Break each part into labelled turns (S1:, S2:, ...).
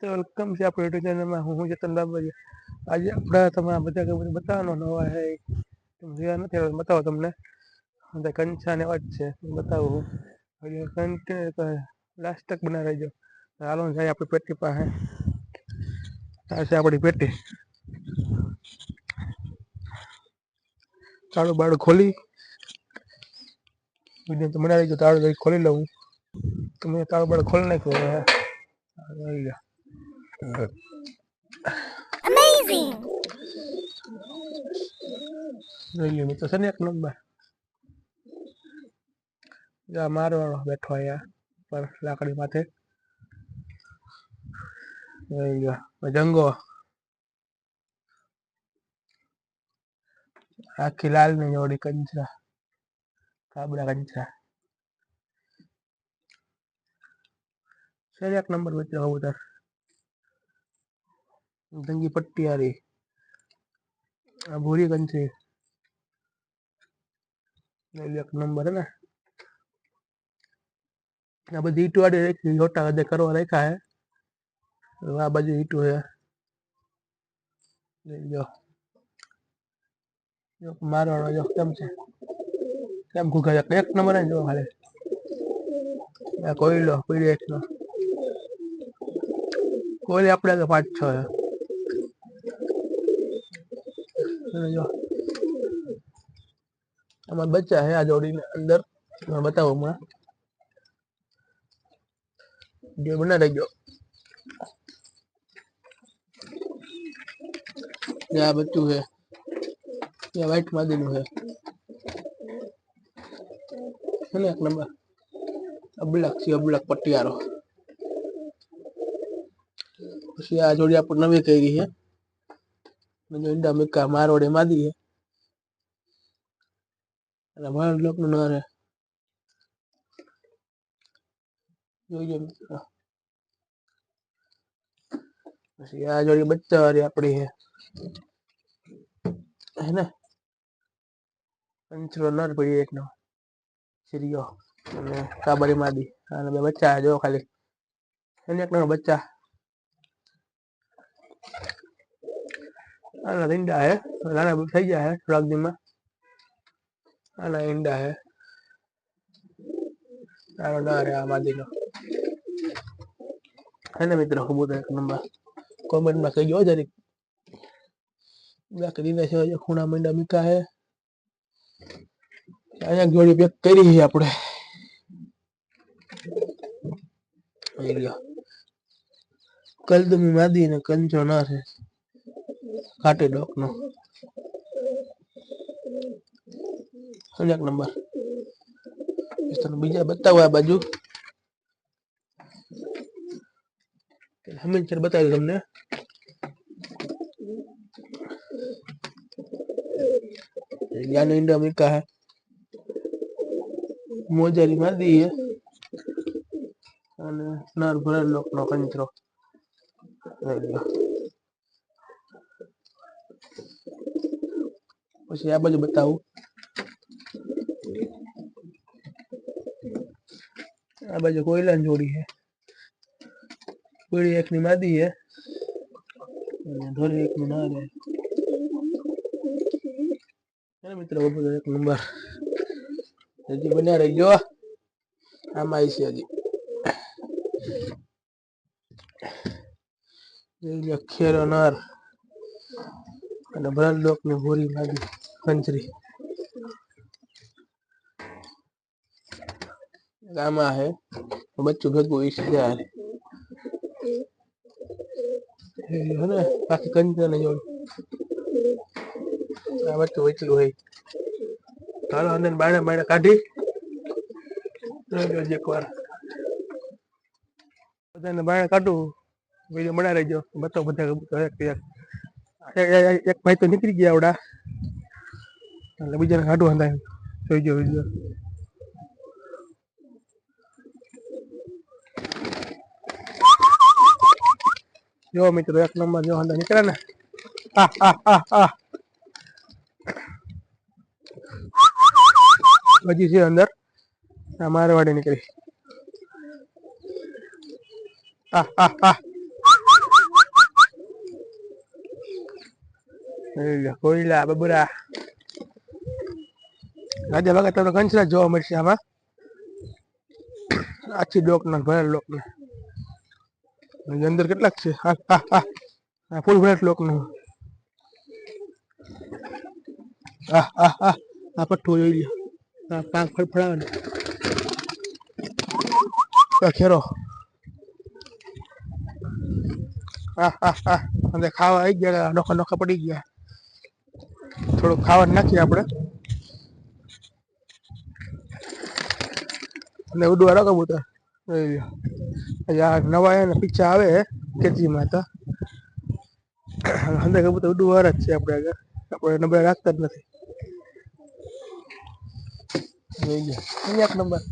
S1: તો વેલકમ છે આપણે યુટ્યુબ ચેનલમાં હું ચેતન બાબરિયા। આજે આપણે તમારા બધા બતાવવાનો નવા છે તમે જોયા નથી હવે બતાવો તમને કંચા ને વાત છે બતાવું કન્ટિન્યુ લાસ્ટ તક બના રહેજો। હાલો જાય આપણી પેટી પાસે આ છે આપણી પેટી તાળું બાળું ખોલી વિડીયો તો બનાવી ગયો તાળું ખોલી લઉં તમે તાળું બાળું ખોલી નાખ્યું
S2: Amazing!
S1: જોઈએ મિત્રો છે ને એક નંબર જા મારવાળો બેઠો અહીંયા પર લાકડી માથે જંગો આખી લાલ ને જોડી કંચરા કાબડા કંચરા છે એક નંબર મિત્રો કબૂતર જંગી પટ્ટી આરી આ ભૂરી કંચરી એક નંબર है ना આ બધી ઈટો આડી રાખી લોટા હદે કરવા રાખ્યા હે આ બાજુ ઈટો હે જો જો મારવાળો જો કેમ છે કેમ ઘુઘા એક નંબર હે જો ખાલી આ કોયલો પીડી એક નો કોયલી આપણે તો 5-6 હે જો આમાં બચ્ચા હે આ જોડીને અંદર બતાવો હમણાં જે બના રહેજો આ બચ્ચું है ये व्हाइट मादीનું है એક નંબર અબલક પટિયારો પછી આ જોડી આપણે નવી કરી છે જો ઈંડા મેકા મારવાડી માદી છે અને ભર લોકનું નર છે જોજો મિત્રો પછી આ જોડી બચ્ચા વાળી આપણી है ना पंचरो नर पड़ी एक नो सीरियो અને કાબરી માદી અને બે બચ્ચા જો ખાલી એને એક નો બચ્ચા આના ઈંડા હે નાના થઈ ગયા હે થોડાક દીમાં આના ઈંડા હે આનો નર હે આ માદીનો है મિત્રો કબૂતર એક નંબર કોમેન્ટ માં કહેજો જરીક બાકી દીને છે ખૂણા મીંડા મીકા હે અહીંયા જોડી પેક કરી છે આપણે કલદમી માદી ને કંચો ના છે કાટી ડોક નો એક નંબર બીજા બતાવો આ બાજુ હમીર બતાવ્યું તમને यानी इंडिया में का है मोजारी मादी है અને નર ભરેલ લોકનો કંચરો પછી આ બાજુ બતાવું આ બાજુ કોયલા જોડી છે કોયલી એક ની માદી છે અને ધોરી એક નું નર है મિત્રો એક નંબર હજી બન્યા રહેજો આમાં આવી છે હજી ખેરો નર અને ભરલ લોક ની ભૂરી માદી કંચરી આમાં હે બચ્ચું ભેગું ઈશ જાય હે ને બાકી કંચરા ને જોડ આ બચ્ચું વેચલું હોય ચાલો અંદર બાણે કાઢી એક વાર બધાને બાણે કાઢું વિડીયો બના રહેજો બતાવો બધા એક ભાઈ તો નીકળી ગયા આવડા એટલે બીજાને કાઢું અંદર જોઈજો વિડીયો જો મિત્રો એક નંબર જો અંદર નીકળે ને હજી છે અંદર આ મારવાડી નીકળી કોયલા બબરા રાજા વગર તમને કંચરા જોવા મળશે આમાં આછી ડોકના ભરેલ લોકના અંદર કેટલાક છે ફૂલ ભરેલ લોકનું આ પઠ્ઠું જોઈ લ્યો પાંખ ફડફડાવે ખેરો અને ખાવા આવી ગયા નોખા નોખા પડી ગયા થોડુંક ખાવા નાખીએ આપણે અને ઉડવાળો કબૂતર નવા એને પીછા આવે કેચીમાં તો અંદર કબૂતર ઉડવાર જ છે આપણે આગળ આપણે નંબર રાખતા જ નથી એક નંબર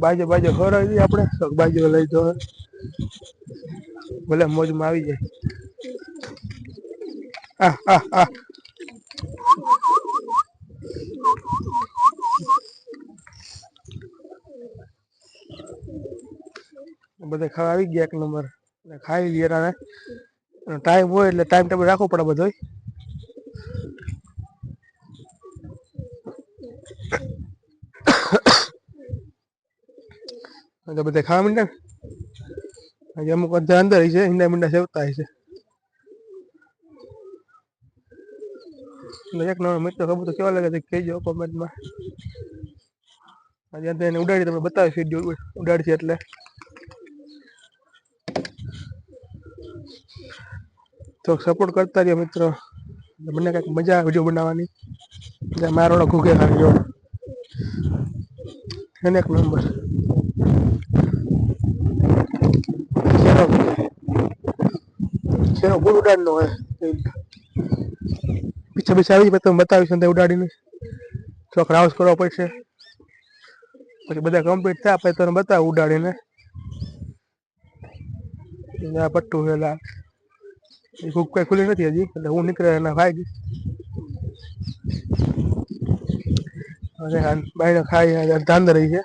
S1: બાજુ બાજુ ખવડાવી દઈએ આપણે બાજુ લઈ દો ભલે મોજમાં આવી જાય બધા ખાવા આવી ગયા એક નંબર ખાઈ લઈએ ટાઈમ હોય એટલે ટાઈમ ટેબલ રાખવો પડે બધો બધા ખાવા માંડ્યા ને અમુક અડધા અંદર છે ઈંડા મીંડા સેવતા છે એક નંબર મિત્રો કબૂતર કેવા લાગે છે કહેજો કોમેન્ટમાં આજે એને ઉડાડી તમને બતાવીશ વિડીયો ઉડાડશે એટલે તો સપોર્ટ કરતા રહ્યો મિત્રો મને કંઈક મજા વિડીયો બનાવવાની મારો ઘૂઘે ખાલી જો એને એક નંબર શેરો ફૂલ ઉડાડનો હોય પીછે પીછે આવી પછી તમે બતાવીશ ને ઉડાડીને થોડોક રાઉસ કરવો પડશે પછી બધા કમ્પ્લીટ થાય પછી તને બતાવ ઉડાડીને આ પટ્ટું પેલા એ ફૂગ કઈ ખુલી નથી હજી એટલે હું નીકળે એના ભાઈ બાઈને ખાઈ ધાંધ રહી છે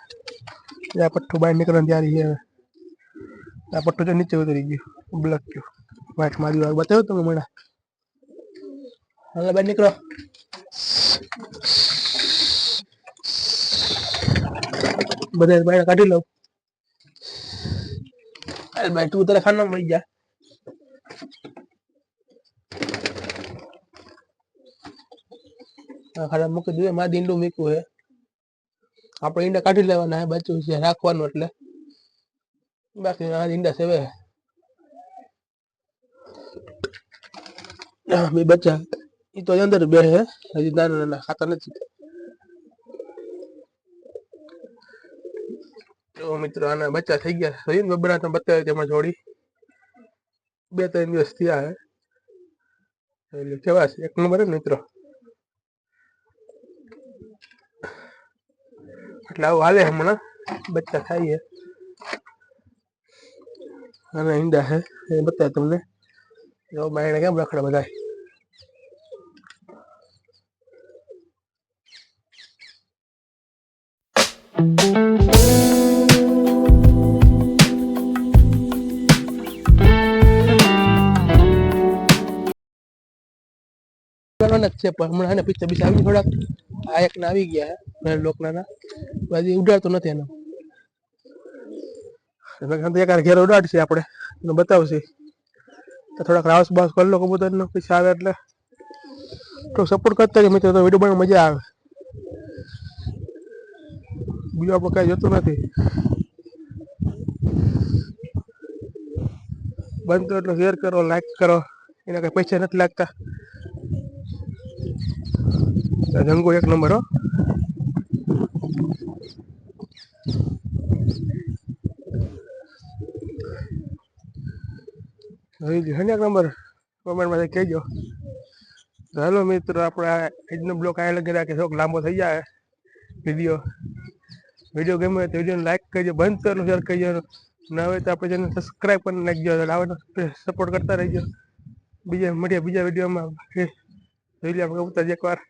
S1: આ પટ્ટું બહાર નીકળવાની તૈયારી છે આ પટ્ટું તો નીચે ઉતરી ગયું બ્લેક ગયું વાઇટ મારી વાર બતાવ્યું તમે મને હાલ બહાર નીકળો બધા બહાર કાઢી લઉં ભાઈ તું તારે ખાના મળી જા ખાડા મૂકી દઈએ મારે ઈંડું મૂકવું હે આપણે ઈંડા કાઢી લેવાના હે બચ્ચું છે રાખવાનું એટલે બાકી આ ઈંડા સેવે બે બચ્ચા એ તો અંદર બે હે હજી નાના નાના ખાતા નથી તો મિત્રો આના બચ્ચા થઈ ગયા બબરા તમે બતાવ્યું તેમાં જોડી 2-3 દિવસ થયા હે એટલે કેવા છે એક નંબર હે મિત્રો એટલે આવું હાલે હમણાં બચ્ચા થાય અને ઈંડા હે એ બતાવે તમને જો બાયણે કેમ રખડે બધા છે પણ હમણાં પીછે પીછે આવી થોડાક આ એક ના આવી ગયા હે લોકના પછી ઉડાડતો નથી એનો ઘેર ઉડાડશે આપણે એને બતાવશે તો થોડાક રાઉસ બાઉસ કરી લો કબૂતરનો પીછે આવે એટલે થોડુંક સપોર્ટ કરતા હોય મિત્રો તો વિડીયો બનાવવા મજા આવે બીજું આપણે કાંઈ જોતું નથી બનતો એટલો શેર કરો લાઈક કરો એના કઈ પૈસા નથી લાગતા જંગો એક નંબર હો એક નંબર કોમેન્ટમાં કહેજો હાલો મિત્રો આપણે આજનો બ્લોગ અહીંયા લગી રાખીએ થોડોક લાંબો થઈ જાય વિડીયો ગમે તો વિડીયોને લાઈક કરજો બંધ તો શેર કરજો ના હોય તો આપણે ચેનલ સબસ્ક્રાઈબ કરી નાખજો સપોર્ટ કરતા રહેજો બીજા વિડીયોમાં જોઈ લે આપણે કબૂતર એકવાર